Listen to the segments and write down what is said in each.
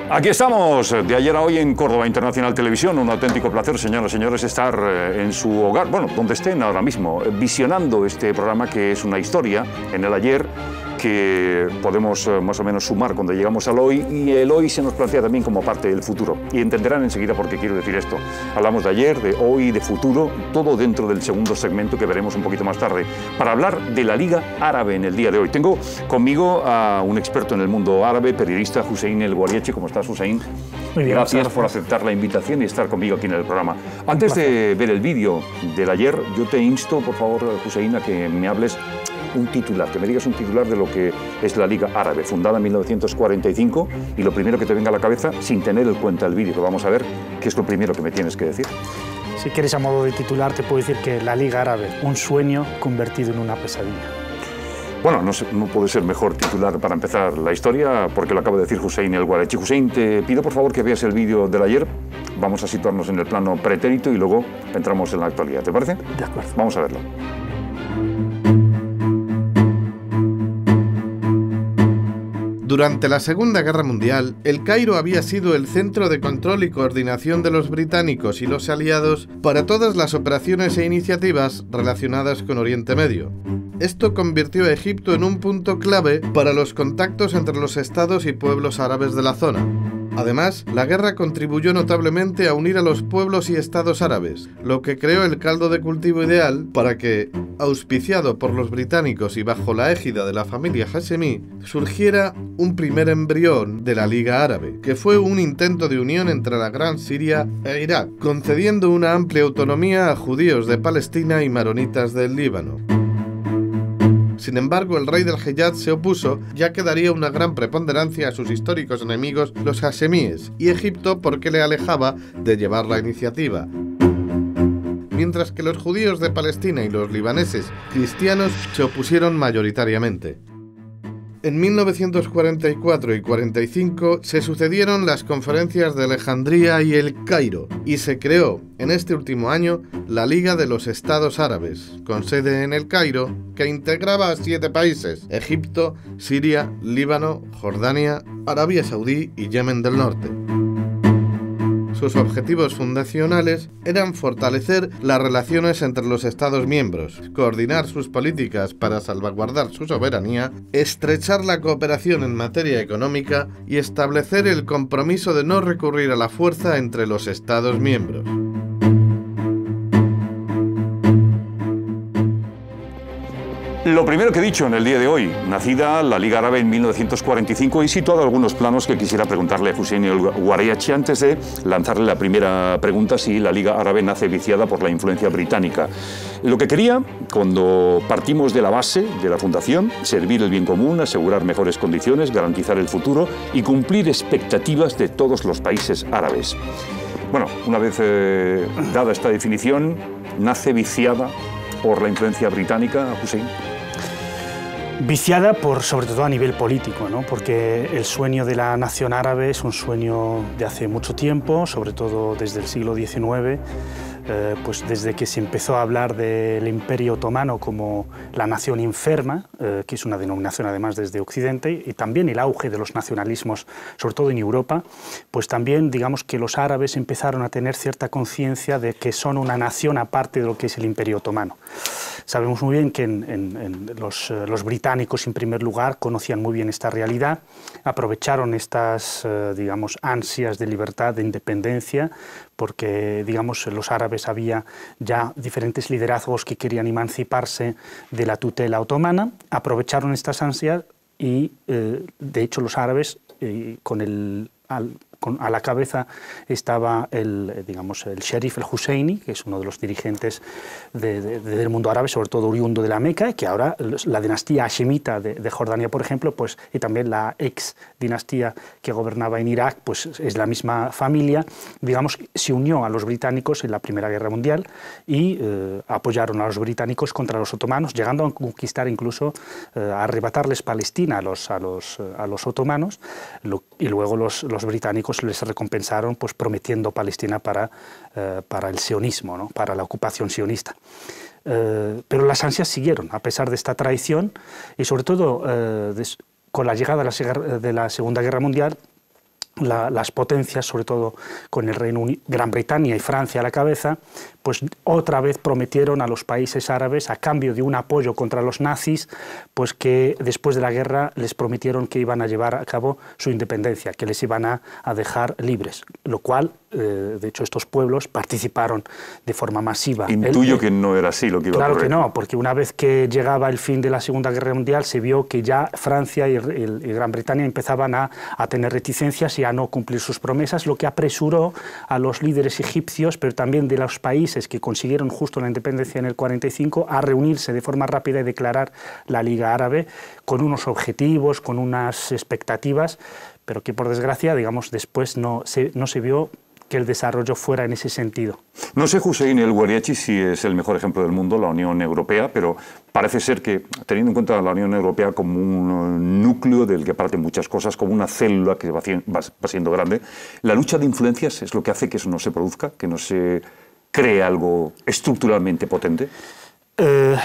Aquí estamos, de ayer a hoy en Córdoba Internacional Televisión. Un auténtico placer, señoras y señores, estar en su hogar, bueno, donde estén ahora mismo, visionando este programa que es una historia en el ayer que podemos más o menos sumar cuando llegamos al hoy, y el hoy se nos plantea también como parte del futuro. Y entenderán enseguida por qué quiero decir esto. Hablamos de ayer, de hoy, de futuro, todo dentro del segundo segmento que veremos un poquito más tarde, para hablar de la Liga Árabe en el día de hoy. Tengo conmigo a un experto en el mundo árabe, periodista, Hussein El Guariachi. ¿Cómo estás, Hussein? Muy bien, gracias por aceptar la invitación y estar conmigo aquí en el programa. Antes de ver el vídeo del ayer, yo te insto, por favor, Hussein, a que me hables un titular, que me digas un titular de lo que es la Liga Árabe, fundada en 1945, y lo primero que te venga a la cabeza, sin tener en cuenta el vídeo que vamos a ver, ¿qué es lo primero que me tienes que decir? Si quieres, a modo de titular, te puedo decir que la Liga Árabe, un sueño convertido en una pesadilla. Bueno, no puede ser mejor titular para empezar la historia, porque lo acaba de decir Hussein El Guariachi. Hussein, te pido por favor que veas el vídeo del ayer. Vamos a situarnos en el plano pretérito y luego entramos en la actualidad, ¿te parece? De acuerdo. Vamos a verlo. Durante la Segunda Guerra Mundial, El Cairo había sido el centro de control y coordinación de los británicos y los aliados para todas las operaciones e iniciativas relacionadas con Oriente Medio. Esto convirtió a Egipto en un punto clave para los contactos entre los estados y pueblos árabes de la zona. Además, la guerra contribuyó notablemente a unir a los pueblos y estados árabes, lo que creó el caldo de cultivo ideal para que, auspiciado por los británicos y bajo la égida de la familia Hashemí, surgiera un primer embrión de la Liga Árabe, que fue un intento de unión entre la Gran Siria e Irak, concediendo una amplia autonomía a judíos de Palestina y maronitas del Líbano. Sin embargo, el rey del Hiyaz se opuso, ya que daría una gran preponderancia a sus históricos enemigos, los hashemíes, y Egipto porque le alejaba de llevar la iniciativa. Mientras que los judíos de Palestina y los libaneses cristianos se opusieron mayoritariamente. En 1944 y 45 se sucedieron las conferencias de Alejandría y El Cairo, y se creó, en este último año, la Liga de los Estados Árabes, con sede en El Cairo, que integraba a 7 países: Egipto, Siria, Líbano, Jordania, Arabia Saudí y Yemen del Norte. Sus objetivos fundacionales eran fortalecer las relaciones entre los Estados miembros, coordinar sus políticas para salvaguardar su soberanía, estrechar la cooperación en materia económica y establecer el compromiso de no recurrir a la fuerza entre los Estados miembros. Lo primero que he dicho en el día de hoy, nacida la Liga Árabe en 1945, y situado algunos planos que quisiera preguntarle a Hussein El Guariachi antes de lanzarle la primera pregunta, si la Liga Árabe nace viciada por la influencia británica. Lo que quería, cuando partimos de la base de la fundación, servir el bien común, asegurar mejores condiciones, garantizar el futuro y cumplir expectativas de todos los países árabes. Bueno, una vez dada esta definición, nace viciada por la influencia británica, Hussein. Viciada sobre todo a nivel político, ¿no? Porque el sueño de la nación árabe es un sueño de hace mucho tiempo, sobre todo desde el siglo XIX, pues desde que se empezó a hablar del Imperio Otomano como la nación enferma, que es una denominación además desde Occidente, y también el auge de los nacionalismos, sobre todo en Europa, pues también digamos que los árabes empezaron a tener cierta conciencia de que son una nación aparte de lo que es el Imperio Otomano. Sabemos muy bien que los británicos, en primer lugar, conocían muy bien esta realidad, aprovecharon estas, digamos, ansias de libertad, de independencia, porque, digamos, los árabes había ya diferentes liderazgos que querían emanciparse de la tutela otomana, aprovecharon estas ansias y, de hecho, los árabes, con a la cabeza estaba el Sharif el-Husseini, que es uno de los dirigentes del mundo árabe, sobre todo oriundo de la Meca, que ahora la dinastía hashemita de Jordania, por ejemplo, pues, y también la ex dinastía que gobernaba en Irak, pues es la misma familia, digamos, se unió a los británicos en la Primera Guerra Mundial y apoyaron a los británicos contra los otomanos, llegando a conquistar incluso, a arrebatarles Palestina a los otomanos, y luego los británicos les recompensaron pues prometiendo Palestina para el sionismo, ¿no? Para la ocupación sionista. Pero las ansias siguieron, a pesar de esta traición, y sobre todo con la llegada de la Segunda Guerra Mundial, las potencias, sobre todo con el Reino Unido, Gran Bretaña y Francia a la cabeza, pues otra vez prometieron a los países árabes, a cambio de un apoyo contra los nazis, pues que después de la guerra les prometieron que iban a llevar a cabo su independencia, que les iban a dejar libres, lo cual, de hecho, estos pueblos participaron de forma masiva. Intuyo que no era así lo que iba a ocurrir. Claro que no, porque una vez que llegaba el fin de la Segunda Guerra Mundial se vio que ya Francia y Gran Bretaña empezaban a tener reticencias y a no cumplir sus promesas, lo que apresuró a los líderes egipcios, pero también de los países que consiguieron justo la independencia en el 45, a reunirse de forma rápida y declarar la Liga Árabe con unos objetivos, con unas expectativas, pero que por desgracia, digamos, después no se vio que el desarrollo fuera en ese sentido. No sé, Hussein el-Wariachi, si es el mejor ejemplo del mundo, la Unión Europea, pero parece ser que, teniendo en cuenta la Unión Europea como un núcleo del que parten muchas cosas, como una célula que va siendo grande, la lucha de influencias es lo que hace que eso no se produzca, que no se cree algo estructuralmente potente.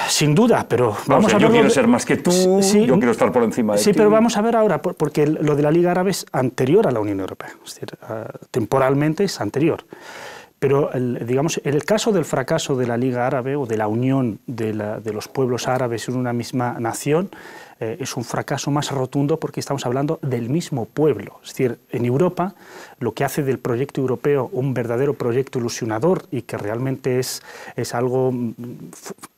Sin duda, pero vamos a ver. Yo quiero ser más que tú, sí, yo quiero estar por encima de ti. Sí, pero vamos a ver ahora, porque lo de la Liga Árabe es anterior a la Unión Europea, es decir, temporalmente es anterior. Pero, digamos, en el caso del fracaso de la Liga Árabe o de la unión de los pueblos árabes en una misma nación, es un fracaso más rotundo porque estamos hablando del mismo pueblo. Es decir, en Europa, lo que hace del proyecto europeo un verdadero proyecto ilusionador y que realmente es algo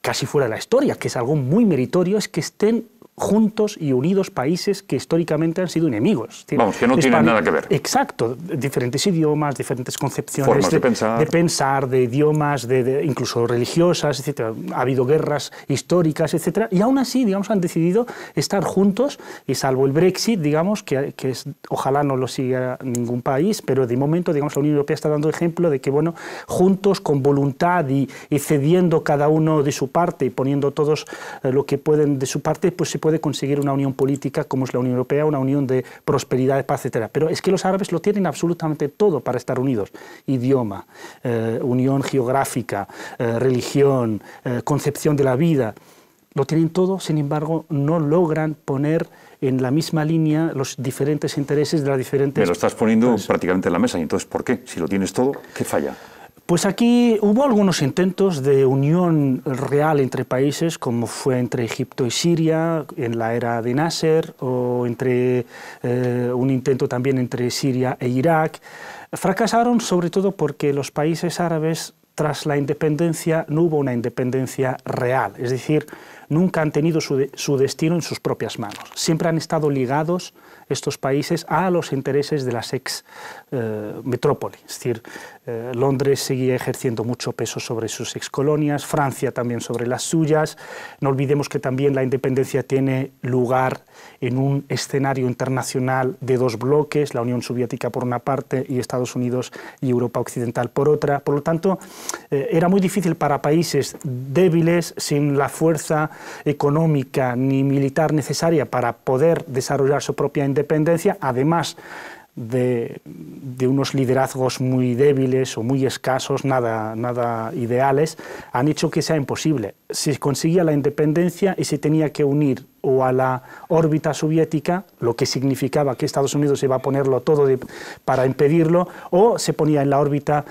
casi fuera de la historia, que es algo muy meritorio, es que estén juntos y unidos países que históricamente han sido enemigos. Vamos, que no tienen nada que ver. Exacto, diferentes idiomas, diferentes concepciones formas de pensar, de idiomas, incluso religiosas, etcétera. Ha habido guerras históricas, etcétera, y aún así, digamos, han decidido estar juntos, y salvo el Brexit, digamos, que ojalá no lo siga ningún país, pero de momento, digamos, la Unión Europea está dando ejemplo de que, bueno, juntos, con voluntad y cediendo cada uno de su parte y poniendo todos lo que pueden de su parte, pues se puede conseguir una unión política como es la Unión Europea, una unión de prosperidad, de paz, etc. Pero es que los árabes lo tienen absolutamente todo para estar unidos. Idioma, unión geográfica, religión, concepción de la vida. Lo tienen todo, sin embargo, no logran poner en la misma línea los diferentes intereses de las diferentes... Me lo estás poniendo prácticamente en la mesa. ¿Y entonces por qué? Si lo tienes todo, ¿qué falla? Pues aquí hubo algunos intentos de unión real entre países, como fue entre Egipto y Siria en la era de Nasser, o entre un intento también entre Siria e Irak. Fracasaron sobre todo porque los países árabes, tras la independencia, no hubo una independencia real, es decir, nunca han tenido su destino en sus propias manos. Siempre han estado ligados estos países a los intereses de las ex metrópolis. Es decir, Londres seguía ejerciendo mucho peso sobre sus ex colonias, Francia también sobre las suyas. No olvidemos que también la independencia tiene lugar en un escenario internacional de dos bloques, la Unión Soviética por una parte y Estados Unidos y Europa Occidental por otra. Por lo tanto, era muy difícil para países débiles, sin la fuerza económica ni militar necesaria para poder desarrollar su propia independencia, además de unos liderazgos muy débiles o muy escasos, nada ideales, han hecho que sea imposible. Se conseguía la independencia y se tenía que unir o a la órbita soviética, lo que significaba que Estados Unidos iba a ponerlo todo para impedirlo, o se ponía en la órbita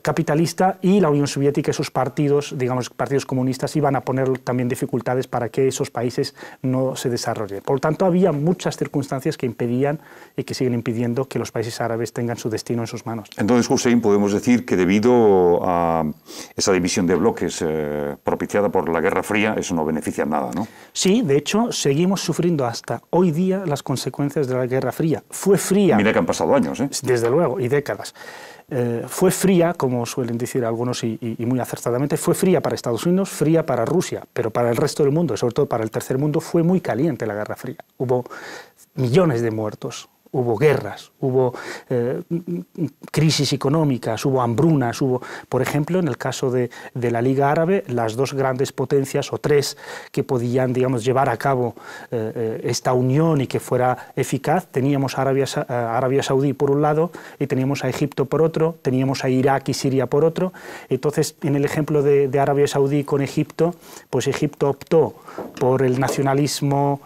capitalista, y la Unión Soviética y sus partidos, digamos, partidos comunistas, iban a poner también dificultades para que esos países no se desarrollen. Por lo tanto, había muchas circunstancias que impedían y que siguen impidiendo que los países árabes tengan su destino en sus manos. Entonces, Hussein, podemos decir que debido a esa división de bloques propiciada por la Guerra Fría, eso no beneficia en nada, ¿no? Sí, de hecho, seguimos sufriendo hasta hoy día entendía las consecuencias de la Guerra Fría. Fue fría. Mira que han pasado años, ¿eh? Desde luego, y décadas. Fue fría, como suelen decir algunos y muy acertadamente, fue fría para Estados Unidos, fría para Rusia, pero para el resto del mundo, sobre todo para el tercer mundo, fue muy caliente la Guerra Fría. Hubo millones de muertos. Hubo guerras, hubo crisis económicas, hubo hambrunas, hubo, por ejemplo, en el caso de la Liga Árabe, las dos grandes potencias, o tres, que podían, digamos, llevar a cabo esta unión y que fuera eficaz, teníamos a Arabia Saudí por un lado y teníamos a Egipto por otro, teníamos a Irak y Siria por otro. Entonces, en el ejemplo de Arabia Saudí con Egipto, pues Egipto optó por el nacionalismo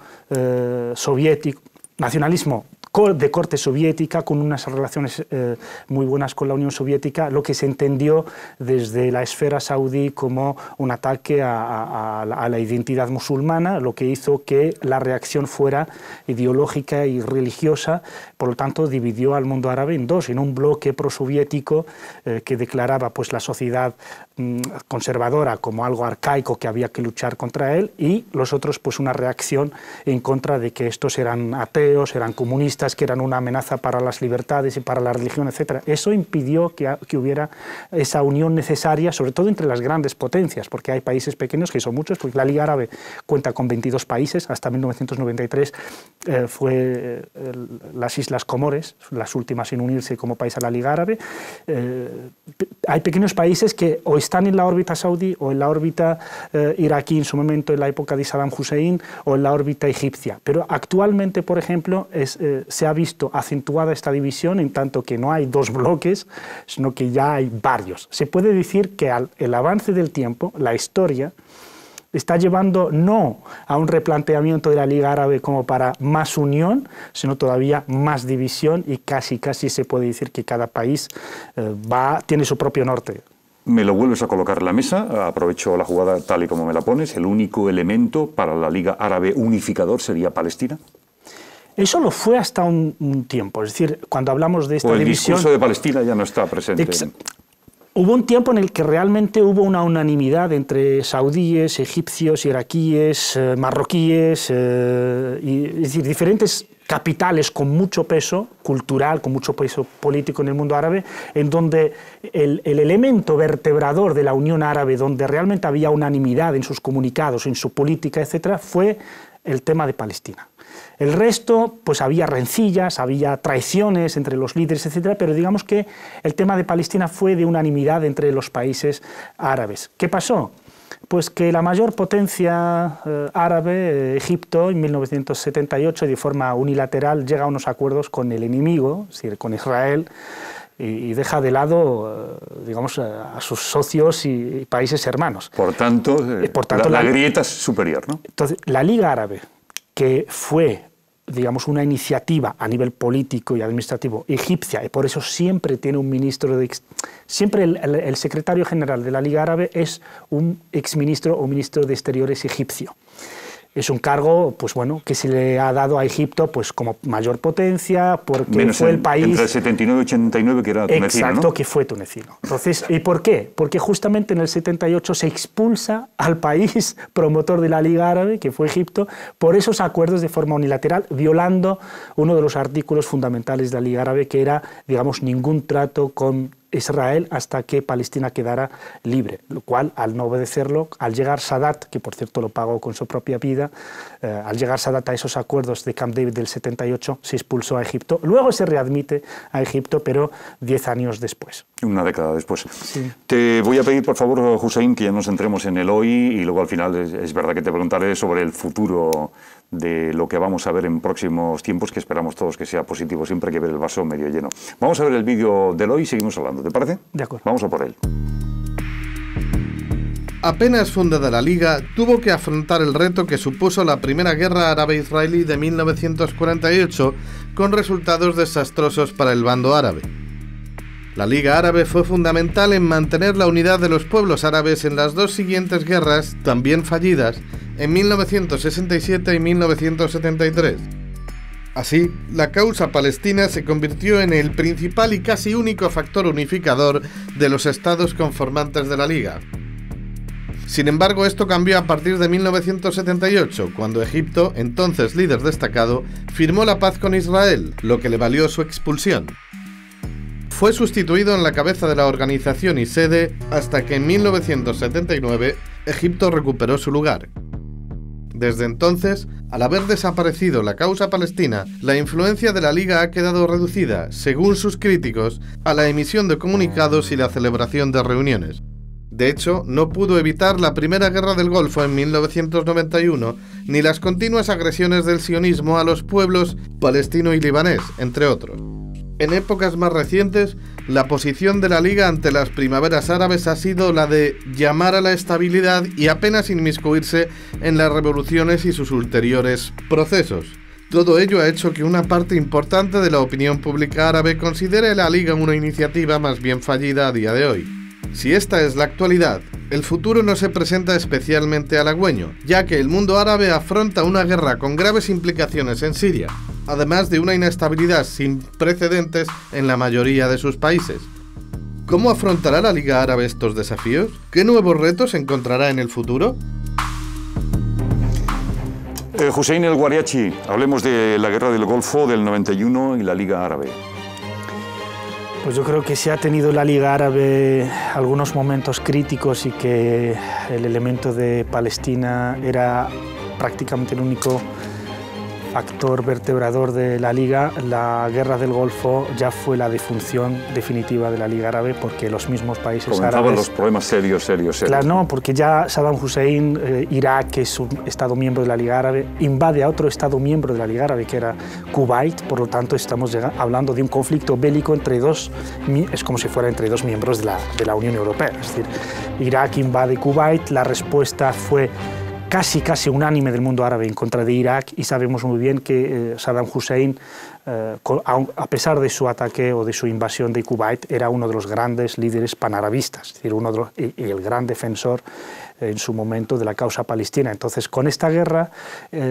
soviético, nacionalismo de corte soviética, con unas relaciones muy buenas con la Unión Soviética, lo que se entendió desde la esfera saudí como un ataque a la identidad musulmana, lo que hizo que la reacción fuera ideológica y religiosa. Por lo tanto, dividió al mundo árabe en dos, en un bloque prosoviético que declaraba pues, la sociedad conservadora como algo arcaico que había que luchar contra él, y los otros pues una reacción en contra de que estos eran ateos, eran comunistas, que eran una amenaza para las libertades y para la religión, etc. Eso impidió que hubiera esa unión necesaria, sobre todo entre las grandes potencias, porque hay países pequeños, que son muchos, porque la Liga Árabe cuenta con 22 países, hasta 1993 fue las Islas Comores, las últimas en unirse como país a la Liga Árabe. Hay pequeños países que o están en la órbita saudí o en la órbita iraquí en su momento, en la época de Saddam Hussein, o en la órbita egipcia. Pero actualmente, por ejemplo, se ha visto acentuada esta división, en tanto que no hay dos bloques, sino que ya hay varios. Se puede decir que el avance del tiempo, la historia, está llevando no a un replanteamiento de la Liga Árabe como para más unión, sino todavía más división, y casi se puede decir que cada país tiene su propio norte. Me lo vuelves a colocar en la mesa, aprovecho la jugada tal y como me la pones. ¿El único elemento para la Liga Árabe unificador sería Palestina? Eso lo fue hasta un tiempo, es decir, cuando hablamos de esta división... el discurso de Palestina ya no está presente. Hubo un tiempo en el que realmente hubo una unanimidad entre saudíes, egipcios, iraquíes, marroquíes, es decir, diferentes capitales con mucho peso cultural, con mucho peso político en el mundo árabe, en donde el elemento vertebrador de la Unión Árabe, donde realmente había unanimidad en sus comunicados, en su política, etcétera, fue el tema de Palestina. El resto, pues había rencillas, había traiciones entre los líderes, etcétera, pero digamos que el tema de Palestina fue de unanimidad entre los países árabes. ¿Qué pasó? Pues que la mayor potencia árabe, Egipto, en 1978, de forma unilateral, llega a unos acuerdos con el enemigo, es decir, con Israel, y deja de lado, digamos, a sus socios y países hermanos. Por tanto, la grieta es superior, ¿no? Entonces, la Liga Árabe, que fue, digamos, una iniciativa a nivel político y administrativo egipcia, y por eso siempre tiene un ministro siempre el secretario general de la Liga Árabe es un exministro o ministro de Exteriores egipcio. Es un cargo, pues bueno, que se le ha dado a Egipto pues como mayor potencia, porque menos fue el país... Entre el 79 y 89, que era tunecino, exacto, ¿no? Que fue tunecino. Entonces, ¿y por qué? Porque justamente en el 78 se expulsa al país promotor de la Liga Árabe, que fue Egipto, por esos acuerdos de forma unilateral, violando uno de los artículos fundamentales de la Liga Árabe, que era, digamos, ningún trato con Israel hasta que Palestina quedara libre, lo cual, al no obedecerlo, al llegar Sadat, que por cierto lo pagó con su propia vida, al llegar Sadat a esos acuerdos de Camp David del 78, se expulsó a Egipto. Luego se readmite a Egipto, pero 10 años después. Una década después. Sí. Te voy a pedir, por favor, Hussein, que ya nos centremos en el hoy, y luego al final es verdad que te preguntaré sobre el futuro de lo que vamos a ver en próximos tiempos, que esperamos todos que sea positivo. Siempre hay que ver el vaso medio lleno. Vamos a ver el vídeo del hoy y seguimos hablando, ¿te parece? De acuerdo. Vamos a por él. Apenas fundada la Liga, tuvo que afrontar el reto que supuso la primera guerra árabe-israelí de 1948, con resultados desastrosos para el bando árabe. La Liga Árabe fue fundamental en mantener la unidad de los pueblos árabes en las dos siguientes guerras, también fallidas, en 1967 y 1973. Así, la causa palestina se convirtió en el principal y casi único factor unificador de los estados conformantes de la Liga. Sin embargo, esto cambió a partir de 1978, cuando Egipto, entonces líder destacado, firmó la paz con Israel, lo que le valió su expulsión. Fue sustituido en la cabeza de la organización y sede hasta que en 1979 Egipto recuperó su lugar. Desde entonces, al haber desaparecido la causa palestina, la influencia de la Liga ha quedado reducida, según sus críticos, a la emisión de comunicados y la celebración de reuniones. De hecho, no pudo evitar la Primera Guerra del Golfo en 1991, ni las continuas agresiones del sionismo a los pueblos palestino y libanés, entre otros. En épocas más recientes, la posición de la Liga ante las primaveras árabes ha sido la de llamar a la estabilidad y apenas inmiscuirse en las revoluciones y sus ulteriores procesos. Todo ello ha hecho que una parte importante de la opinión pública árabe considere la Liga una iniciativa más bien fallida a día de hoy. Si esta es la actualidad, el futuro no se presenta especialmente halagüeño, ya que el mundo árabe afronta una guerra con graves implicaciones en Siria, además de una inestabilidad sin precedentes en la mayoría de sus países. ¿Cómo afrontará la Liga Árabe estos desafíos? ¿Qué nuevos retos encontrará en el futuro? Hussein El Guariachi, hablemos de la Guerra del Golfo del 91 y la Liga Árabe. Pues yo creo que sí ha tenido la Liga Árabe algunos momentos críticos y que el elemento de Palestina era prácticamente el único factor vertebrador de la Liga. La Guerra del Golfo ya fue la defunción definitiva de la Liga Árabe porque los mismos países árabes... Comenzaban los problemas serios. Claro, no, porque ya Saddam Hussein, Irak, que es un Estado miembro de la Liga Árabe, invade a otro Estado miembro de la Liga Árabe, que era Kuwait. Por lo tanto, estamos hablando de un conflicto bélico entre dos... Es como si fuera entre dos miembros de la Unión Europea. Es decir, Irak invade Kuwait, la respuesta fue casi unánime del mundo árabe en contra de Irak, y sabemos muy bien que Saddam Hussein, a pesar de su ataque o de su invasión de Kuwait, era uno de los grandes líderes panarabistas, es decir, y el gran defensor en su momento de la causa palestina. Entonces, con esta guerra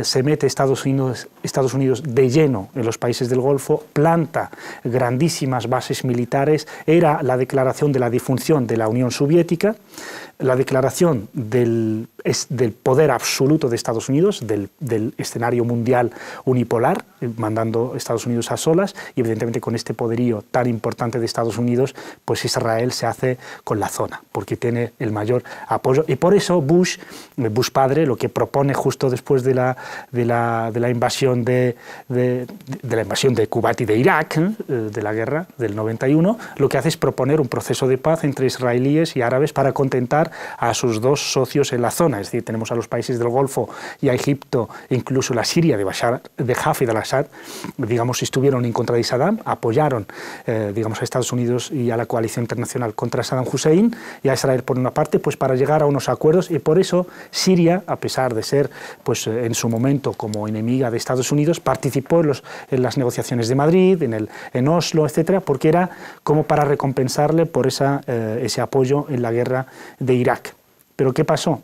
se mete Estados Unidos de lleno en los países del Golfo, planta grandísimas bases militares. Era la declaración de la disfunción de la Unión Soviética, la declaración del poder absoluto de Estados Unidos, del escenario mundial unipolar, mandando Estados Unidos a solas, y evidentemente con este poderío tan importante de Estados Unidos, pues Israel se hace con la zona, porque tiene el mayor apoyo. Y por eso Bush padre, lo que propone justo después de la invasión de Kuwait y de Irak, de la guerra del 91, lo que hace es proponer un proceso de paz entre israelíes y árabes para contentar a sus dos socios en la zona. Es decir, tenemos a los países del Golfo y a Egipto, incluso la Siria de Hafez al-Assad, digamos, estuvieron en contra de Saddam, apoyaron, digamos, a Estados Unidos y a la coalición internacional contra Saddam Hussein, y a Israel por una parte, pues para llegar a unos acuerdos. Y por eso Siria, a pesar de ser, pues en su momento como enemiga de Estados Unidos, participó en las negociaciones de Madrid, en Oslo, etcétera, porque era como para recompensarle por ese apoyo en la guerra de Irak. ¿Pero qué pasó?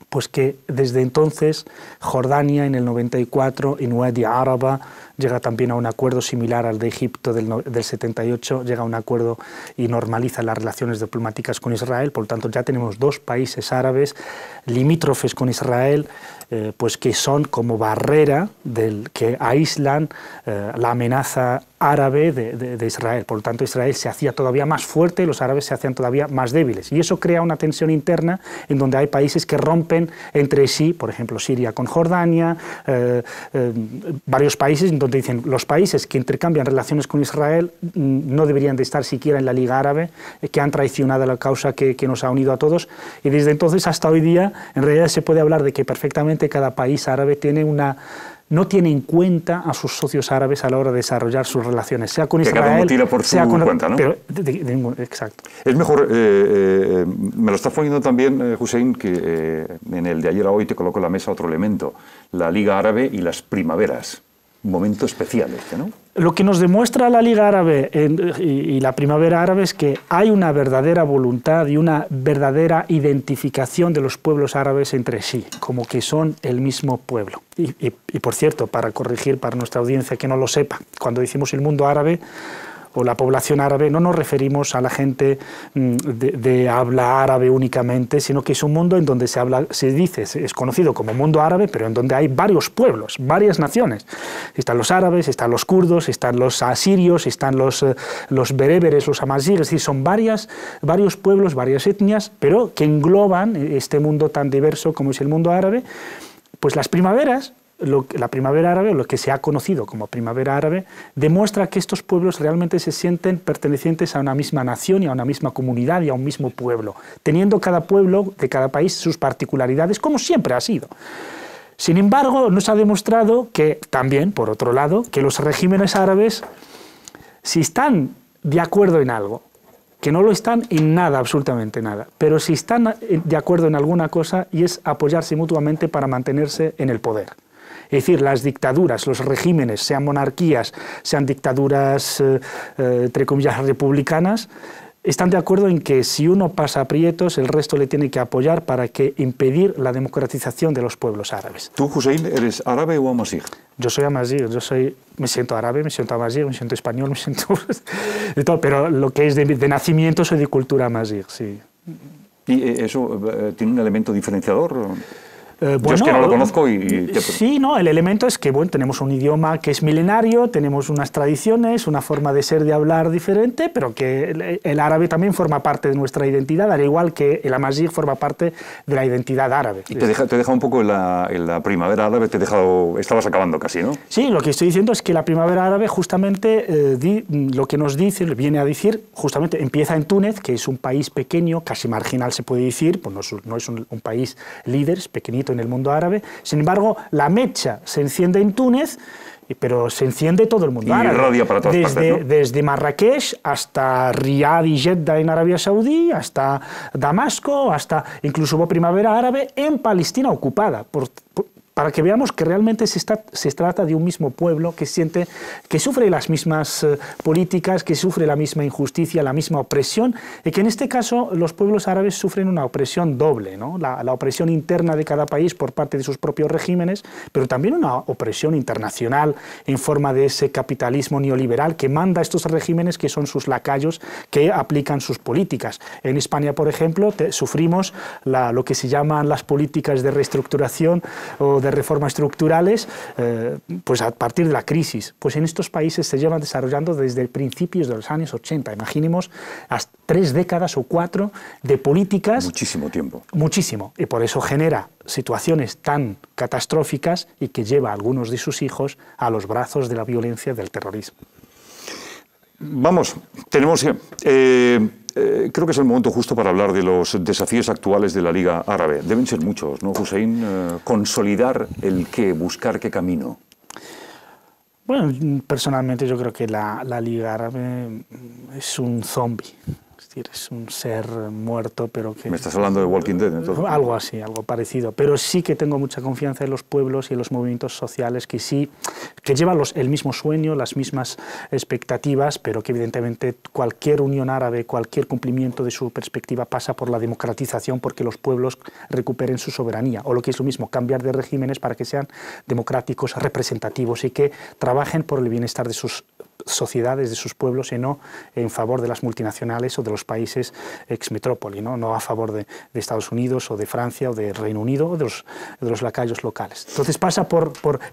Pues que desde entonces Jordania en el 94 y Wadi Araba llega también a un acuerdo similar al de Egipto del 78, llega a un acuerdo y normaliza las relaciones diplomáticas con Israel. Por lo tanto, ya tenemos dos países árabes limítrofes con Israel, pues que son como barrera que aíslan la amenaza árabe de Israel. Por lo tanto, Israel se hacía todavía más fuerte, los árabes se hacían todavía más débiles. Y eso crea una tensión interna en donde hay países que rompen entre sí, por ejemplo, Siria con Jordania, varios países en donde dicen los países que intercambian relaciones con Israel no deberían de estar siquiera en la Liga Árabe, que han traicionado la causa que nos ha unido a todos. Y desde entonces hasta hoy día, en realidad se puede hablar de que perfectamente cada país árabe no tiene en cuenta a sus socios árabes a la hora de desarrollar sus relaciones, sea con Israel, cada uno tira por su cuenta, ¿no? Pero, exacto. Es mejor, me lo estás poniendo también, Hussein, que en el de ayer a hoy te coloco en la mesa otro elemento, la Liga Árabe y las primaveras. Un momento especial este, ¿no? Lo que nos demuestra la Liga Árabe y la Primavera Árabe es que hay una verdadera voluntad y una verdadera identificación de los pueblos árabes entre sí, como que son el mismo pueblo. Y por cierto, para corregir para nuestra audiencia que no lo sepa, cuando decimos el mundo árabe, o la población árabe, no nos referimos a la gente de habla árabe únicamente, sino que es un mundo en donde es conocido como mundo árabe, pero en donde hay varios pueblos, varias naciones. Están los árabes, están los kurdos, están los asirios, están los bereberes, los amazigh, es decir, son varios pueblos, varias etnias, pero que engloban este mundo tan diverso como es el mundo árabe. Pues las primaveras, la primavera árabe, o lo que se ha conocido como primavera árabe, demuestra que estos pueblos realmente se sienten pertenecientes a una misma nación y a una misma comunidad y a un mismo pueblo, teniendo cada pueblo de cada país sus particularidades, como siempre ha sido. Sin embargo, nos ha demostrado que también, por otro lado, que los regímenes árabes, si están de acuerdo en algo, que no lo están en nada, absolutamente nada, pero si están de acuerdo en alguna cosa, y es apoyarse mutuamente para mantenerse en el poder. Es decir, las dictaduras, los regímenes, sean monarquías, sean dictaduras, entre comillas, republicanas, están de acuerdo en que si uno pasa aprietos, el resto le tiene que apoyar para impedir la democratización de los pueblos árabes. ¿Tú, Hussein, eres árabe o amazigh? Yo soy amazigh, me siento árabe, me siento amazigh, me siento español, me siento de todo, pero lo que es de nacimiento soy de cultura amazigh, sí. ¿Y eso tiene un elemento diferenciador? Bueno, yo es que no lo conozco Sí, no, el elemento es que bueno, tenemos un idioma que es milenario, tenemos unas tradiciones, una forma de ser, de hablar diferente, pero que el árabe también forma parte de nuestra identidad, al igual que el amazigh forma parte de la identidad árabe. Y te deja un poco en la primavera árabe, estabas acabando casi, ¿no? Sí, lo que estoy diciendo es que la primavera árabe justamente lo que nos dice, viene a decir, justamente empieza en Túnez, que es un país pequeño, casi marginal se puede decir, pues no es un país líder, es pequeñito en el mundo árabe. Sin embargo, la mecha se enciende en Túnez, pero se enciende todo el mundo árabe. Irradia para todas partes, ¿no? Desde Marrakech hasta Riad y Jeddah en Arabia Saudí, hasta Damasco, hasta incluso hubo primavera árabe en Palestina ocupada, para que veamos que realmente se trata de un mismo pueblo que sufre las mismas políticas, que sufre la misma injusticia, la misma opresión, y que en este caso los pueblos árabes sufren una opresión doble, ¿no? La opresión interna de cada país por parte de sus propios regímenes, pero también una opresión internacional en forma de ese capitalismo neoliberal que manda a estos regímenes que son sus lacayos, que aplican sus políticas. En España, por ejemplo, sufrimos lo que se llaman las políticas de reestructuración o de reformas estructurales, pues a partir de la crisis. Pues en estos países se llevan desarrollando desde principios de los años 80. Imaginemos 3 décadas o 4 de políticas. Muchísimo tiempo. Muchísimo. Y por eso genera situaciones tan catastróficas y que lleva a algunos de sus hijos a los brazos de la violencia del terrorismo. Vamos, creo que es el momento justo para hablar de los desafíos actuales de la Liga Árabe. Deben ser muchos, ¿no, Hussein? Consolidar el qué, buscar qué camino. Bueno, personalmente yo creo que la Liga Árabe es un zombie. Es decir, es un ser muerto, pero que... ¿Me estás hablando de Walking Dead, entonces? Algo así, algo parecido. Pero sí que tengo mucha confianza en los pueblos y en los movimientos sociales que llevan el mismo sueño, las mismas expectativas, pero que evidentemente cualquier unión árabe, cualquier cumplimiento de su perspectiva pasa por la democratización, porque los pueblos recuperen su soberanía, o lo que es lo mismo, cambiar de regímenes para que sean democráticos, representativos y que trabajen por el bienestar de sus sociedades, de sus pueblos, y no en favor de las multinacionales o de los países ex-metrópoli, no a favor de Estados Unidos o de Francia o de Reino Unido o de los lacayos locales. Entonces pasa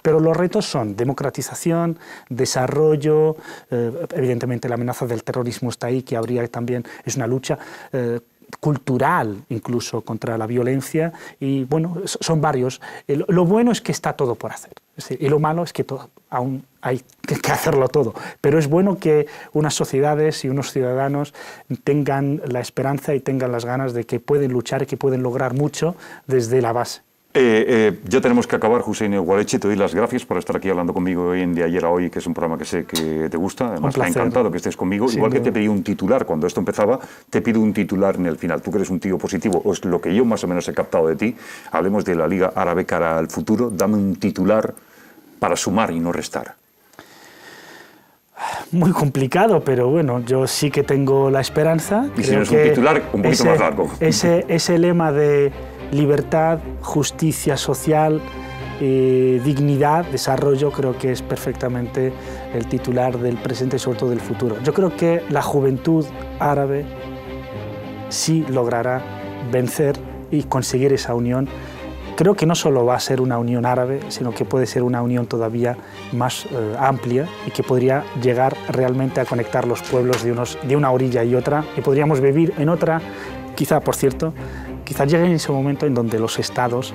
pero los retos son democratización, desarrollo, evidentemente la amenaza del terrorismo está ahí, que habría también, es una lucha cultural incluso contra la violencia, y bueno, son varios. Lo bueno es que está todo por hacer, y lo malo es que aún hay que hacerlo todo, pero es bueno que unas sociedades y unos ciudadanos tengan la esperanza y tengan las ganas de que pueden luchar y que pueden lograr mucho desde la base. Ya tenemos que acabar, Hussein Guarechi. Te doy las gracias por estar aquí hablando conmigo hoy en De Ayer a Hoy, que es un programa que sé que te gusta. Además, me ha encantado que estés conmigo. Igual que te pedí un titular cuando esto empezaba, te pido un titular en el final. Tú que eres un tío positivo, o es lo que yo más o menos he captado de ti. Hablemos de la Liga Árabe cara al futuro. Dame un titular para sumar y no restar. Muy complicado, pero bueno, yo sí que tengo la esperanza. Y si no es un titular, un poquito más largo. Ese lema de libertad, justicia social, dignidad, desarrollo, creo que es perfectamente el titular del presente y sobre todo del futuro. Yo creo que la juventud árabe sí logrará vencer y conseguir esa unión. Creo que no solo va a ser una unión árabe, sino que puede ser una unión todavía más amplia y que podría llegar realmente a conectar los pueblos de una orilla y otra, y podríamos vivir en otra, quizá, por cierto, quizá llegue en ese momento en donde los estados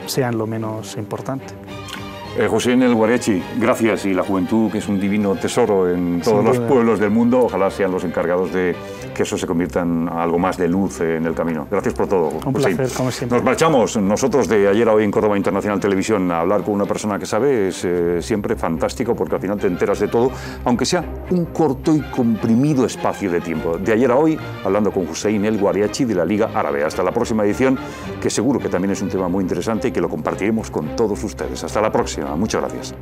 sean lo menos importante. Hussein El Guariachi, gracias, y la juventud, que es un divino tesoro en todos los pueblos del mundo, ojalá sean los encargados de que eso se convierta en algo más de luz en el camino. Gracias por todo, Un Hussein. placer, como siempre. Nos marchamos nosotros de Ayer a Hoy en Córdoba Internacional Televisión. A hablar con una persona que sabe es siempre fantástico, porque al final te enteras de todo, aunque sea un corto y comprimido espacio de tiempo. De Ayer a Hoy, hablando con Hussein El Guariachi de la Liga Árabe. Hasta la próxima edición, que seguro que también es un tema muy interesante y que lo compartiremos con todos ustedes. Hasta la próxima. Muchas gracias.